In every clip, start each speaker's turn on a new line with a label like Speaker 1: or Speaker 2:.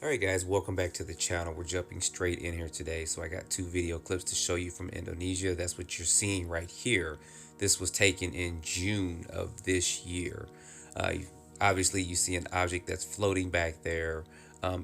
Speaker 1: Alright guys, welcome back to the channel. We're jumping straight in here today. So I got two video clips to show you from Indonesia. That's what you're seeing right here. This was taken in June of this year. Obviously you see an object that's floating back there.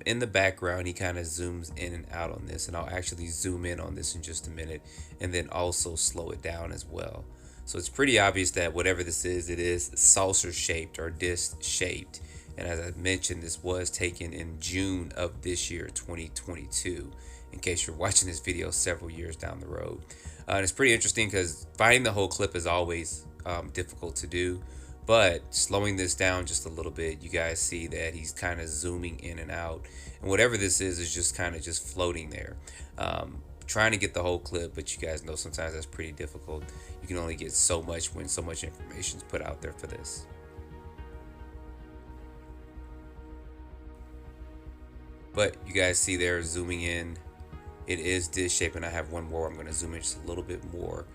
Speaker 1: In the background, he kind of zooms in and out on this, and I'll actually zoom in on this in just a minute and then also slow it down as well. So it's pretty obvious that whatever this is, it is saucer shaped or disc shaped. And as I mentioned, this was taken in June of this year, 2022, in case you're watching this video several years down the road. And it's pretty interesting because finding the whole clip is always difficult to do. But slowing this down just a little bit, you guys see that he's kind of zooming in and out. And whatever this is just kind of just floating there. Trying to get the whole clip, but you guys know sometimes that's pretty difficult. You can only get so much when so much information is put out there for this. But you guys see there zooming in, it is disc shape, and I have one more. I'm going to zoom in just a little bit more.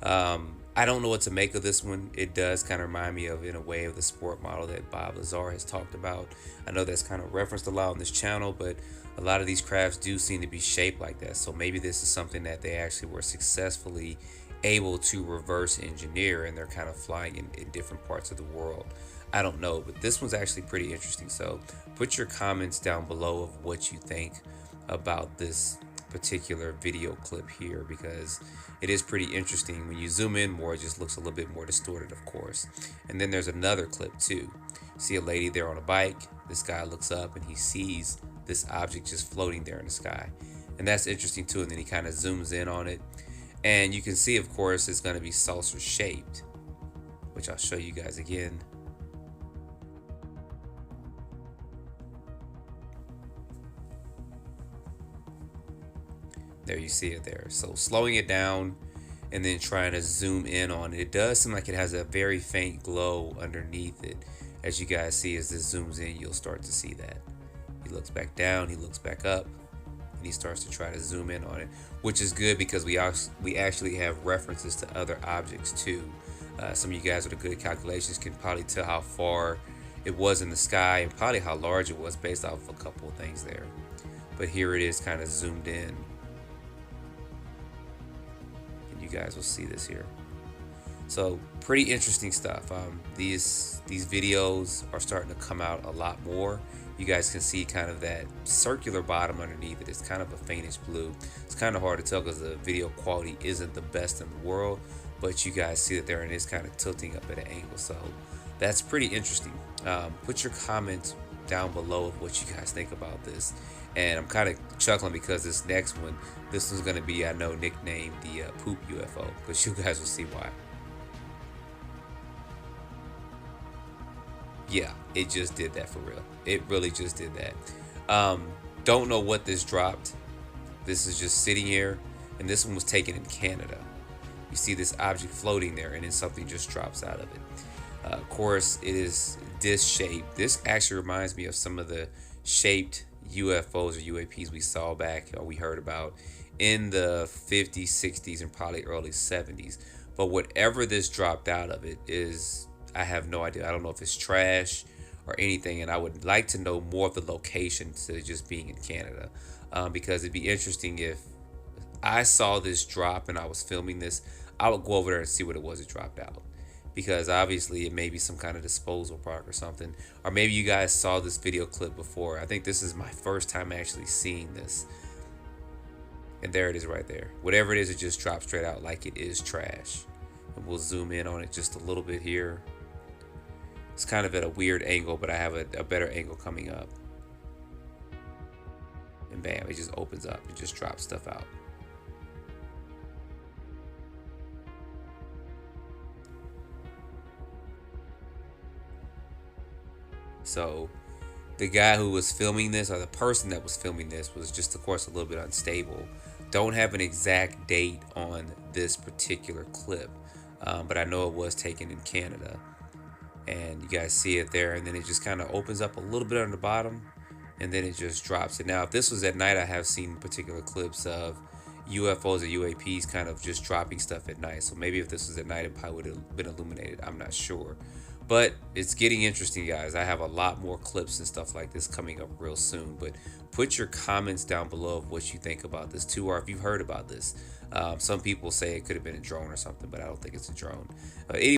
Speaker 1: I don't know what to make of this one. It does kind of remind me of, in a way, of the sport model that Bob Lazar has talked about. I know that's kind of referenced a lot on this channel, but a lot of these crafts do seem to be shaped like that. So maybe this is something that they actually were successfully able to reverse engineer, and they're kind of flying in different parts of the world. I don't know, but this one's actually pretty interesting. So put your comments down below of what you think about this particular video clip here, because it is pretty interesting. When you zoom in more, it just looks a little bit more distorted, of course. And then there's another clip too. See a lady there on a bike. This guy looks up and he sees this object just floating there in the sky, and that's interesting too. And then he kind of zooms in on it, and you can see, of course, it's going to be saucer shaped, which I'll show you guys again. There, you see it there. So slowing it down and then trying to zoom in on it, it does seem like it has a very faint glow underneath it. As you guys see, as this zooms in, you'll start to see that. He looks back down, he looks back up, and he starts to try to zoom in on it, which is good because we actually have references to other objects too. Some of you guys with the good calculations can probably tell how far it was in the sky and probably how large it was based off of a couple of things there. But here it is kind of zoomed in. You guys will see this here. So pretty interesting stuff. These videos are starting to come out a lot more. You guys can see kind of that circular bottom underneath it. It's kind of a faintish blue. It's kind of hard to tell because the video quality isn't the best in the world, but you guys see that there, and it's kind of tilting up at an angle. So that's pretty interesting. Put your comments down below of what you guys think about this. And I'm kind of chuckling because this next one, this one's going to be, I know, nicknamed the poop UFO, but you guys will see why. Yeah, it just did that for real. It really just did that. Don't know what this dropped. This is just sitting here, and this one was taken in Canada. You see this object floating there, and then something just drops out of it. Of course, it is disc shaped. This actually reminds me of some of the shaped UFOs or UAPs we saw back, or we heard about in the 50s, 60s, and probably early 70s. But whatever this dropped out of it is, I have no idea. I don't know if it's trash or anything, and I would like to know more of the location to just being in Canada, because it'd be interesting if I saw this drop and I was filming this. I would go over there and see what it was it dropped out, because obviously it may be some kind of disposal product or something. Or maybe you guys saw this video clip before. I think this is my first time actually seeing this. And there it is right there. Whatever it is, it just drops straight out like it is trash. And we'll zoom in on it just a little bit here. It's kind of at a weird angle, but I have a better angle coming up. And bam, it just opens up. It just drops stuff out. So the guy who was filming this, or the person that was filming this, was just, of course, a little bit unstable. Don't have an exact date on this particular clip, but I know it was taken in Canada. And you guys see it there, and then it just kind of opens up a little bit on the bottom, and then it just drops it. Now, if this was at night, I have seen particular clips of UFOs or UAPs kind of just dropping stuff at night. So maybe if this was at night, it probably would have been illuminated. I'm not sure. But it's getting interesting, guys. I have a lot more clips and stuff like this coming up real soon. But put your comments down below of what you think about this too, or if you've heard about this. Some people say it could have been a drone or something, but I don't think it's a drone. Anyway,